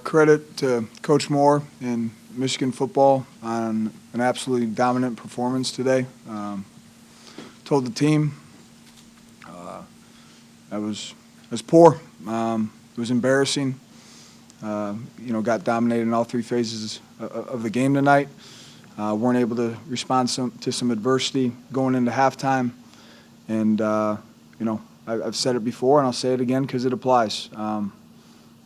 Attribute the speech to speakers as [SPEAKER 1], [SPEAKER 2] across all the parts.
[SPEAKER 1] Credit to Coach Moore and Michigan football on an absolutely dominant performance today. Told the team I was poor. It was embarrassing. Got dominated in all three phases of the game tonight. Weren't able to respond to some adversity going into halftime. And, I've said it before and I'll say it again because it applies.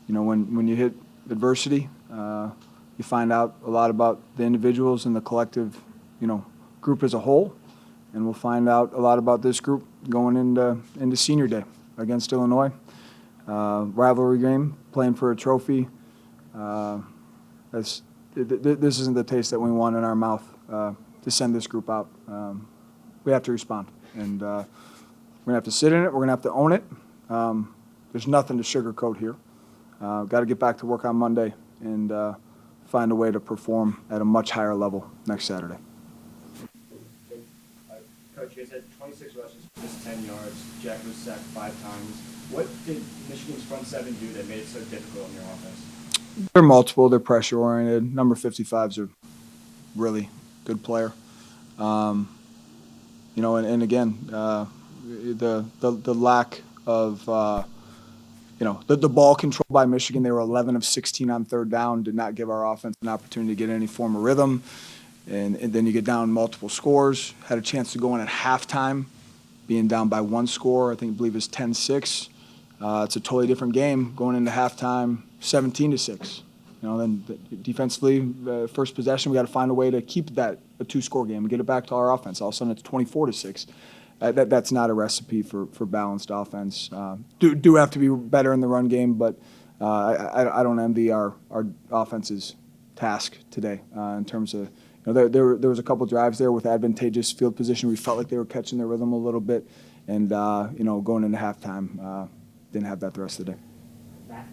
[SPEAKER 1] When you hit adversity, you find out a lot about the individuals and the collective, group as a whole. And we'll find out a lot about this group going into senior day against Illinois. Rivalry game, playing for a trophy. This isn't the taste that we want in our mouth to send this group out. We have to respond. And we're going to have to sit in it. We're going to have to own it. There's nothing to sugarcoat here. Got to get back to work on Monday and find a way to perform at a much higher level next Saturday.
[SPEAKER 2] Coach, you guys had 26 rushes for just 10 yards. Jack was sacked 5 times. What did Michigan's front seven do that made it so difficult in your offense?
[SPEAKER 1] They're multiple. They're pressure-oriented. Number 55's a really good player. And again, the lack of the ball control by Michigan. They were 11 of 16 on third down. Did not give our offense an opportunity to get any form of rhythm. And then you get down multiple scores. Had a chance to go in at halftime, being down by 1 score. I believe it's 10-6. It's a totally different game going into halftime, 17-6. Then defensively, first possession, we got to find a way to keep that a 2-score game and get it back to our offense. All of a sudden, it's 24-6. That's not a recipe for balanced offense. Do have to be better in the run game, but I don't envy our offense's task today in terms of there was a couple drives there with advantageous field position. We felt like they were catching their rhythm a little bit, and going into halftime, didn't have that the rest of the day.
[SPEAKER 3] Matt,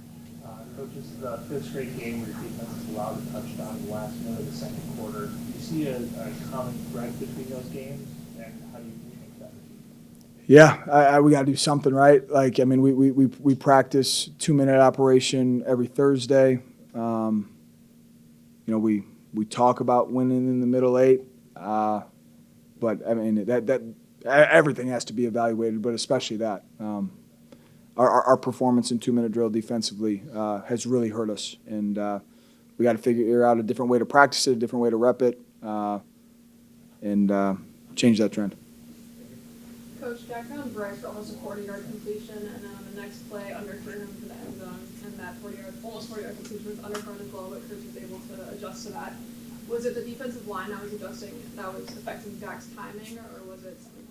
[SPEAKER 3] Coach, this is the 5th straight game where your defense has allowed a touchdown in the last minute of the second quarter. Do you see a common thread between those games, and how do you change that?
[SPEAKER 1] Yeah, we got to do something, right? We practice 2-minute operation every Thursday. We talk about winning in the middle 8, but that everything has to be evaluated, but especially that. Our performance in 2-minute drill defensively has really hurt us, and we got to figure out a different way to practice it, a different way to rep it, and change that trend.
[SPEAKER 4] Coach, Jack found Bryce for almost a 40-yard completion, and then on the next play, underthrew him for the end zone, and that almost 40-yard completion was underthrown as well, but Kirtz was able to adjust to that. Was it the defensive line that was adjusting, that was affecting Jack's timing, or was it something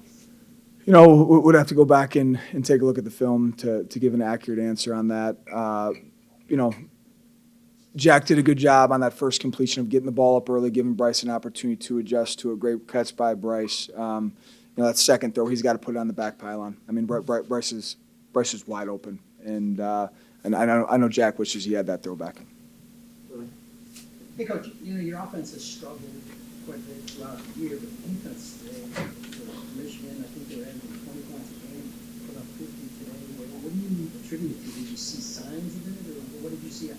[SPEAKER 4] else?
[SPEAKER 1] We'd have to go back and take a look at the film to give an accurate answer on that. Jack did a good job on that first completion of getting the ball up early, giving Bryce an opportunity to adjust to a great catch by Bryce. That second throw, he's got to put it on the back pylon. Bryce is wide open, and I know Jack wishes he had that throw back.
[SPEAKER 5] Hey, Coach, your offense has struggled quite a bit throughout the year, but the defense today, Michigan, I think they were averaging 20 points a game, put up 50 today. What do you attribute it to? Did you see signs of it, or what did you see out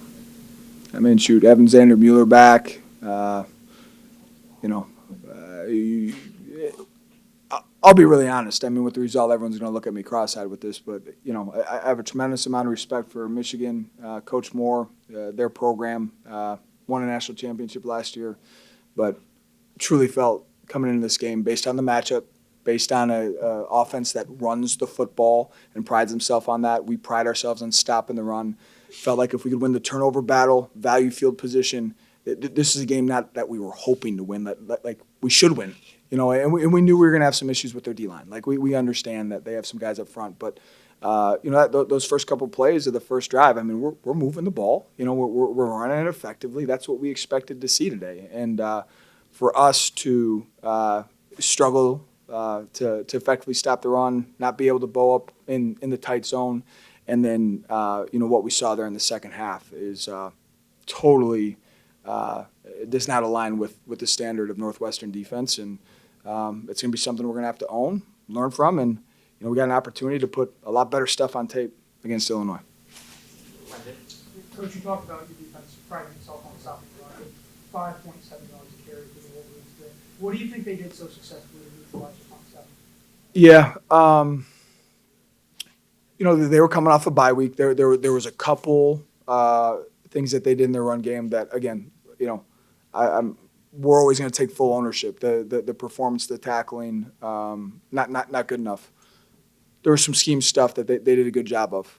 [SPEAKER 5] there?
[SPEAKER 1] Evan Xander Mueller back. I'll be really honest. With the result, everyone's going to look at me cross-eyed with this, but I have a tremendous amount of respect for Michigan, Coach Moore, their program. Won a national championship last year, but truly felt coming into this game based on the matchup, based on an offense that runs the football and prides himself on that. We pride ourselves on stopping the run. Felt like if we could win the turnover battle, value field position, this is a game not that we were hoping to win, like we should win. And we knew we were going to have some issues with their D-line. We understand that they have some guys up front, but those first couple plays of the first drive, we're moving the ball. We're running it effectively. That's what we expected to see today. And for us to struggle to effectively stop the run, not be able to bow up in the tight zone, and then what we saw there in the second half is totally does not align with the standard of Northwestern defense, and it's going to be something we're going to have to own, learn from, and we got an opportunity to put a lot better stuff on tape against Illinois.
[SPEAKER 6] Coach, you talked about your defense priding itself on stopping the run. 5.7 yards a carry for the Wolverines today. What do you think they did so successfully to neutralize the front seven?
[SPEAKER 1] Yeah, they were coming off a bye week. There was a couple things that they did in their run game that, again, we're always going to take full ownership. The performance, the tackling, not good enough. There was some scheme stuff that they did a good job of.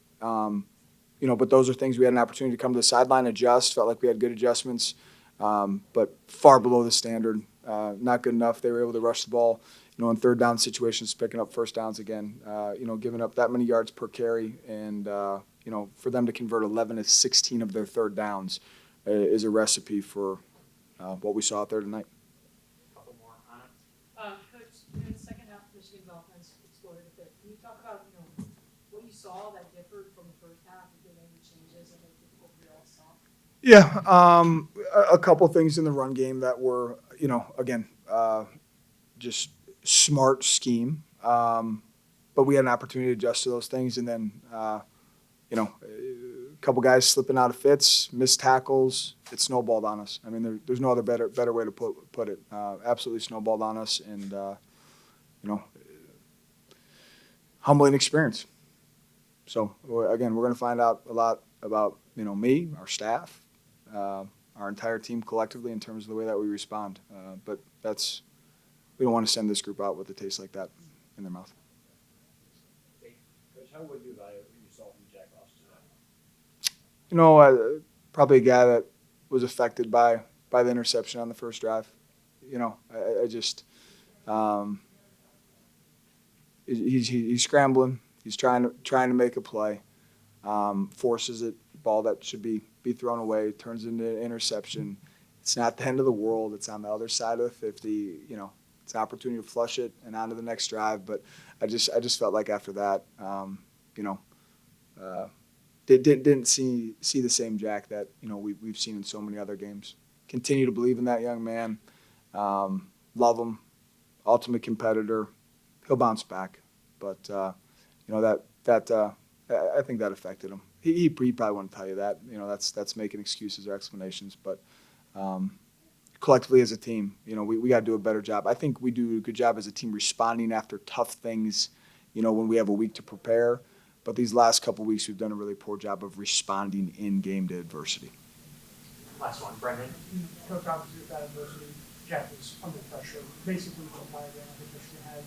[SPEAKER 1] But those are things we had an opportunity to come to the sideline, adjust. Felt like we had good adjustments, but far below the standard. Not good enough. They were able to rush the ball, in third down situations, picking up first downs again. Giving up that many yards per carry, and for them to convert 11 to 16 of their third downs is a recipe for what we saw out there tonight.
[SPEAKER 6] Couple more on it.
[SPEAKER 7] Coach, in the second half, Michigan's offense exploded a bit. Can you talk about what you saw that differed from the first half? Did any changes and what we all saw?
[SPEAKER 1] Yeah, a couple things in the run game that were, again, just smart scheme. But we had an opportunity to adjust to those things, and then, a couple guys slipping out of fits, missed tackles. It snowballed on us. I mean, there's no other better way to put it. Absolutely snowballed on us, and humbling experience. So again, we're going to find out a lot about me, our staff, our entire team collectively in terms of the way that we respond. But we don't want to send this group out with a taste like that in their mouth.
[SPEAKER 2] Coach, how would you evaluate what you saw from Jack Ross today?
[SPEAKER 1] Probably a guy that was affected by the interception on the first drive. I just he's scrambling. He's trying to make a play. Forces it, ball that should be thrown away, turns into an interception. It's not the end of the world. It's on the other side of the 50. It's an opportunity to flush it and on to the next drive. But I just felt like after that, didn't see the same Jack that we've seen in so many other games. Continue to believe in that young man. Love him. Ultimate competitor. He'll bounce back. But I think that affected him. He probably wouldn't tell you that. That's making excuses or explanations. But collectively as a team, we got to do a better job. I think we do a good job as a team responding after tough things, when we have a week to prepare. But these last couple weeks, we've done a really poor job of responding in game to adversity.
[SPEAKER 6] Last one, Brendan. Coach, obviously with that adversity, Jack was under pressure basically the entire game. I think Michigan had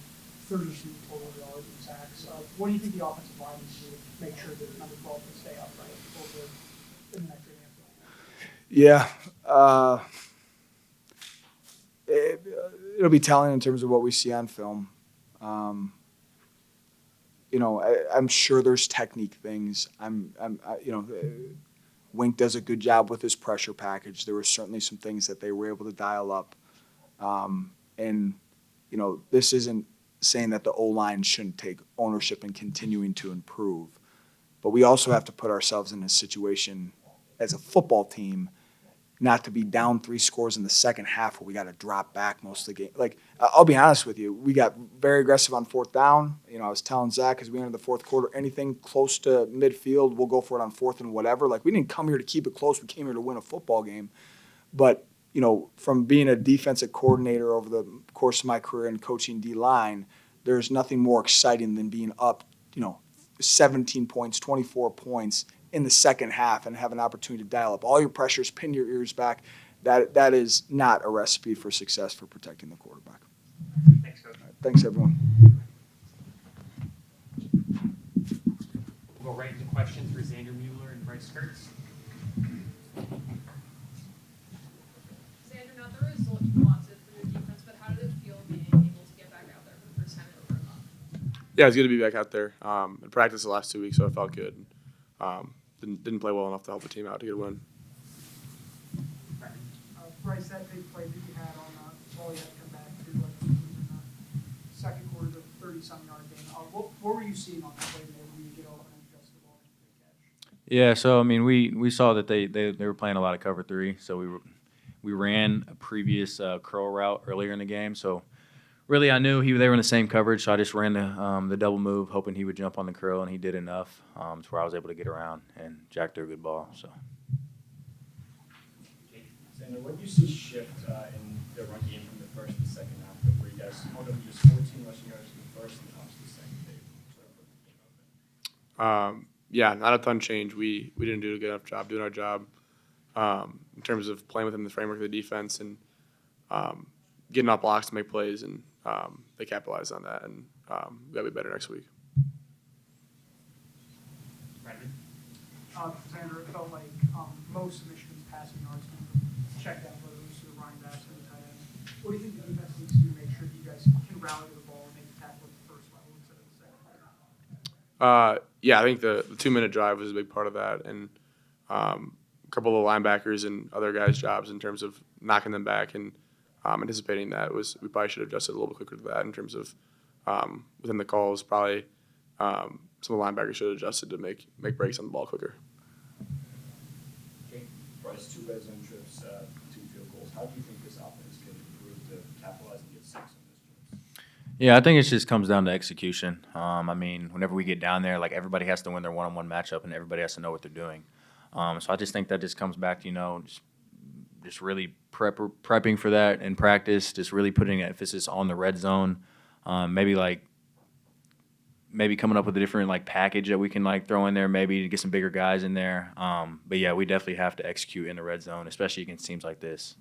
[SPEAKER 6] 32 total yards and sacks. What do you think the offensive line needs to do to make sure that number 12 can stay upright over in the next game?
[SPEAKER 1] Yeah. It'll be telling in terms of what we see on film. I'm sure there's technique things. Wink does a good job with his pressure package. There were certainly some things that they were able to dial up. This isn't saying that the O-line shouldn't take ownership and continuing to improve. But we also have to put ourselves in a situation as a football team not to be down 3 scores in the second half where we got to drop back most of the game. Like, I'll be honest with you, we got very aggressive on fourth down. I was telling Zach as we entered the fourth quarter, anything close to midfield, we'll go for it on fourth and whatever. Like, we didn't come here to keep it close. We came here to win a football game. But, from being a defensive coordinator over the course of my career and coaching D-line, there's nothing more exciting than being up, 17 points, 24 points in the second half and have an opportunity to dial up all your pressures, pin your ears back. That is not a recipe for success for protecting the quarterback.
[SPEAKER 6] Thanks, Coach.
[SPEAKER 1] All right, thanks, everyone.
[SPEAKER 8] We'll go right into questions for Xander, Mueller, and Bryce Kirtz.
[SPEAKER 4] Xander, not the result you wanted for your defense, but how did it feel being able to get back out there for the first time in over a month?
[SPEAKER 9] Yeah, it's good to be back out there. In practice the last 2 weeks, so it felt good. Didn't play well enough to help the team out to get a win.
[SPEAKER 6] Bryce, that big play that you had on all you had to come back to in the second quarter, the 30-some yard game. What were you seeing on that play there when you get over and adjust the ball and catch?
[SPEAKER 10] Yeah, so I mean, we saw that they were playing a lot of cover 3, so we ran a previous curl route earlier in the game. So really, I knew they were in the same coverage, so I just ran the double move, hoping he would jump on the curl, and he did enough to where I was able to get around, and Jack threw a good ball. So.
[SPEAKER 2] you see shift in the run game from the first to the second half, where you guys held up just 14 rushing yards in the first and obviously the second, they sort of put the game open?
[SPEAKER 9] Yeah, not a ton changed. We didn't do a good enough job doing our job in terms of playing within the framework of the defense and getting off blocks to make plays, and they capitalized on that, and we got to be better next week.
[SPEAKER 8] Brendan?
[SPEAKER 6] Xander, it felt like most of Michigan's passing yards came from check down throws to the running backs and the tight end. What do you think the defense needs to do to make sure that you guys can rally to the ball and make the tackle at the first level instead of the second?
[SPEAKER 9] Yeah, I think the 2-minute drive was a big part of that, and a couple of linebackers and other guys' jobs in terms of knocking them back and anticipating that we probably should have adjusted a little bit quicker to that in terms of within the calls. Probably some of the linebackers should have adjusted to make breaks on the ball quicker.
[SPEAKER 2] Okay. Bryce, 2 red zone trips, 2 field goals. How do you think this offense can improve to capitalize and get 6 on this trips?
[SPEAKER 10] Yeah, I think it just comes down to execution. I mean, whenever we get down there, like everybody has to win their one-on-one matchup, and everybody has to know what they're doing. So I just think that just comes back to just really prepping for that in practice, just really putting emphasis on the red zone. Maybe coming up with a different package that we can throw in there, maybe to get some bigger guys in there. But yeah, we definitely have to execute in the red zone, especially against teams like this.